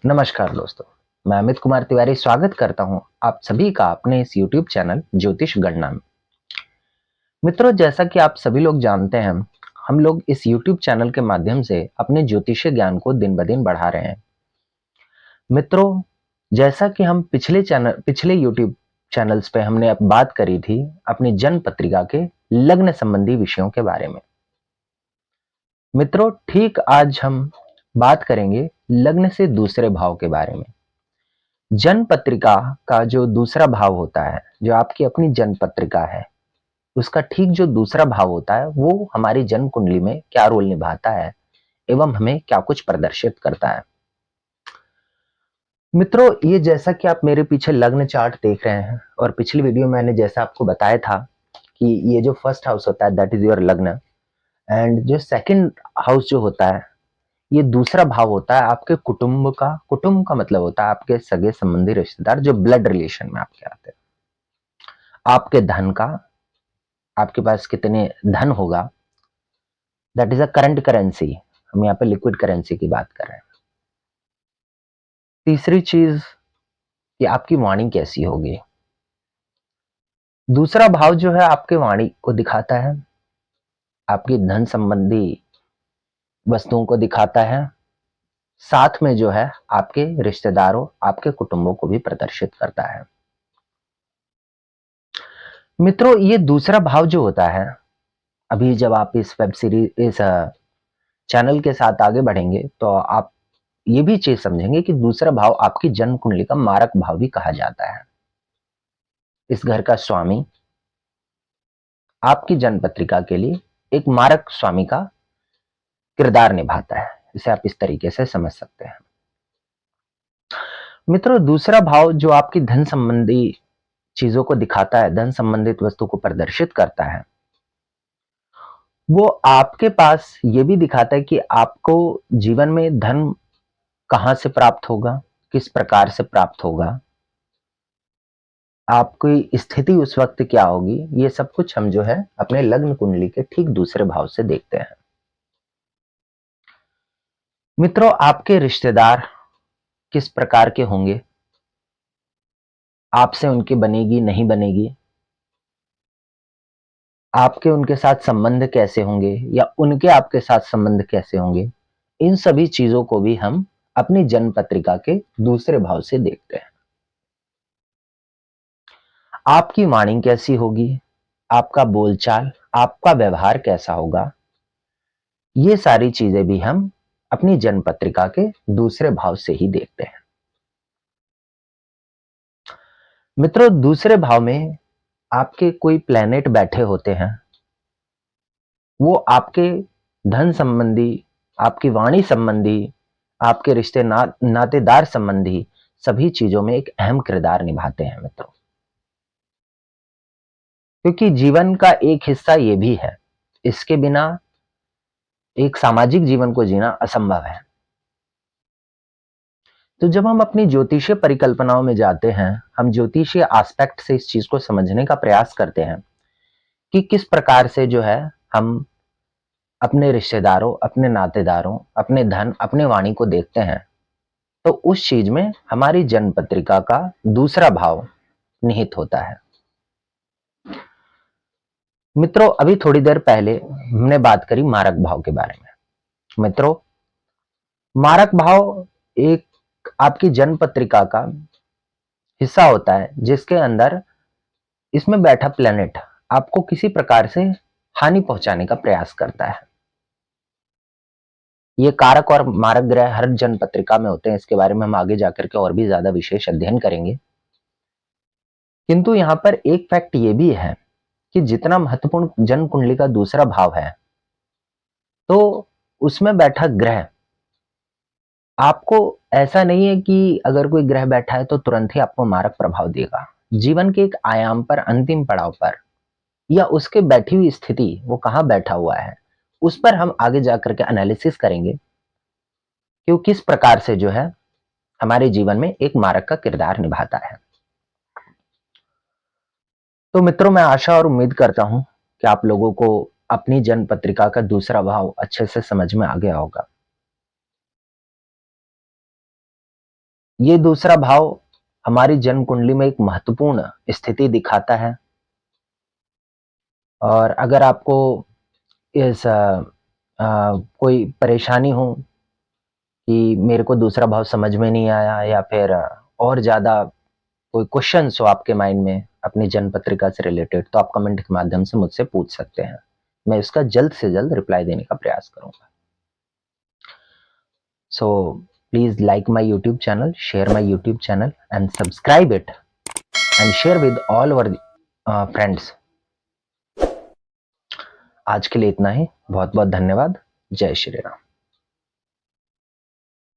नमस्कार दोस्तों, मैं अमित कुमार तिवारी स्वागत करता हूं आप सभी का अपने इस YouTube चैनल ज्योतिष गणना में। मित्रों, जैसा कि आप सभी लोग जानते हैं, हम लोग इस YouTube चैनल के माध्यम से अपने ज्योतिषीय ज्ञान को दिन ब दिन बढ़ा रहे हैं। मित्रों, जैसा कि हम पिछले YouTube चैनल्स पे हमने अब बात करी थी अपनी जन्म पत्रिका के लग्न संबंधी विषयों के बारे में। मित्रों, ठीक आज हम बात करेंगे लग्न से दूसरे भाव के बारे में। जन्म पत्रिका का जो दूसरा भाव होता है, जो आपकी अपनी जन्म पत्रिका है, उसका ठीक जो दूसरा भाव होता है वो हमारी जन्म कुंडली में क्या रोल निभाता है एवं हमें क्या कुछ प्रदर्शित करता है। मित्रों, ये जैसा कि आप मेरे पीछे लग्न चार्ट देख रहे हैं और पिछली वीडियो में मैंने जैसा आपको बताया था कि ये जो फर्स्ट हाउस होता है दैट इज योर लग्न, एंड जो सेकंड हाउस जो होता है ये दूसरा भाव होता है आपके कुटुंब का। कुटुंब का मतलब होता है आपके सगे संबंधी रिश्तेदार जो ब्लड रिलेशन में आपके आते हैं। आपके धन का, आपके पास कितने धन होगा, that is a current currency. हम यहाँ पे लिक्विड करेंसी की बात कर रहे हैं। तीसरी चीज कि आपकी वाणी कैसी होगी। दूसरा भाव जो है आपके वाणी को दिखाता है, आपकी धन संबंधी वस्तुओं को दिखाता है, साथ में जो है आपके रिश्तेदारों, आपके कुटुंबों को भी प्रदर्शित करता है। मित्रों, ये दूसरा भाव जो होता है, अभी जब आप इस वेब सीरीज इस चैनल के साथ आगे बढ़ेंगे तो आप ये भी चीज समझेंगे कि दूसरा भाव आपकी जन्म कुंडली का मारक भाव भी कहा जाता है। इस घर का स्वामी आपकी जन्म पत्रिका के लिए एक मारक स्वामी का किरदार निभाता है। इसे आप इस तरीके से समझ सकते हैं। मित्रों, दूसरा भाव जो आपकी धन संबंधी चीजों को दिखाता है, धन संबंधित वस्तु को प्रदर्शित करता है, वो आपके पास ये भी दिखाता है कि आपको जीवन में धन कहां से प्राप्त होगा, किस प्रकार से प्राप्त होगा, आपकी स्थिति उस वक्त क्या होगी। ये सब कुछ हम जो है अपने लग्न कुंडली के ठीक दूसरे भाव से देखते हैं। मित्रों, आपके रिश्तेदार किस प्रकार के होंगे, आपसे उनकी बनेगी नहीं बनेगी, आपके उनके साथ संबंध कैसे होंगे या उनके आपके साथ संबंध कैसे होंगे, इन सभी चीजों को भी हम अपनी जन्म पत्रिका के दूसरे भाव से देखते हैं। आपकी वाणी कैसी होगी, आपका बोलचाल, आपका व्यवहार कैसा होगा, ये सारी चीजें भी हम अपनी जन्म पत्रिका के दूसरे भाव से ही देखते हैं। मित्रों, दूसरे भाव में आपके कोई प्लैनेट बैठे होते हैं, वो आपके धन संबंधी, आपकी वाणी संबंधी, आपके नातेदार संबंधी सभी चीजों में एक अहम किरदार निभाते हैं। मित्रों, क्योंकि जीवन का एक हिस्सा ये भी है, इसके बिना एक सामाजिक जीवन को जीना असंभव है। तो जब हम अपनी ज्योतिषीय परिकल्पनाओं में जाते हैं, हम ज्योतिषीय एस्पेक्ट से इस चीज को समझने का प्रयास करते हैं कि किस प्रकार से जो है हम अपने रिश्तेदारों, अपने नातेदारों, अपने धन, अपने वाणी को देखते हैं, तो उस चीज में हमारी जन्म पत्रिका का दूसरा भाव निहित होता है। मित्रों, अभी थोड़ी देर पहले हमने बात करी मारक भाव के बारे में। मित्रों, मारक भाव एक आपकी जन्म पत्रिका का हिस्सा होता है जिसके अंदर इसमें बैठा प्लेनेट आपको किसी प्रकार से हानि पहुंचाने का प्रयास करता है। ये कारक और मारक ग्रह हर जन्म पत्रिका में होते हैं, इसके बारे में हम आगे जाकर के और भी ज्यादा विशेष अध्ययन करेंगे। किंतु यहाँ पर एक फैक्ट ये भी है कि जितना महत्वपूर्ण जन्म कुंडली का दूसरा भाव है, तो उसमें बैठा ग्रह आपको, ऐसा नहीं है कि अगर कोई ग्रह बैठा है तो तुरंत ही आपको मारक प्रभाव देगा। जीवन के एक आयाम पर, अंतिम पड़ाव पर, या उसके बैठी हुई स्थिति, वो कहाँ बैठा हुआ है, उस पर हम आगे जाकर के एनालिसिस करेंगे कि वो किस प्रकार से जो है हमारे जीवन में एक मारक का किरदार निभाता है। तो मित्रों, मैं आशा और उम्मीद करता हूं कि आप लोगों को अपनी जन्म पत्रिका का दूसरा भाव अच्छे से समझ में आ गया होगा। ये दूसरा भाव हमारी जन्म कुंडली में एक महत्वपूर्ण स्थिति दिखाता है। और अगर आपको इस कोई परेशानी हो कि मेरे को दूसरा भाव समझ में नहीं आया, या फिर और ज़्यादा कोई क्वेश्चन्स हो आपके माइंड में अपनी जन्म पत्रिका से रिलेटेड, तो आप कमेंट के माध्यम से मुझसे पूछ सकते हैं। मैं इसका जल्द से जल्द रिप्लाई देने का प्रयास करूंगा। So please like my YouTube channel, share my YouTube channel and subscribe it and share with all our friends. आज के लिए इतना ही। बहुत बहुत धन्यवाद। जय श्री राम।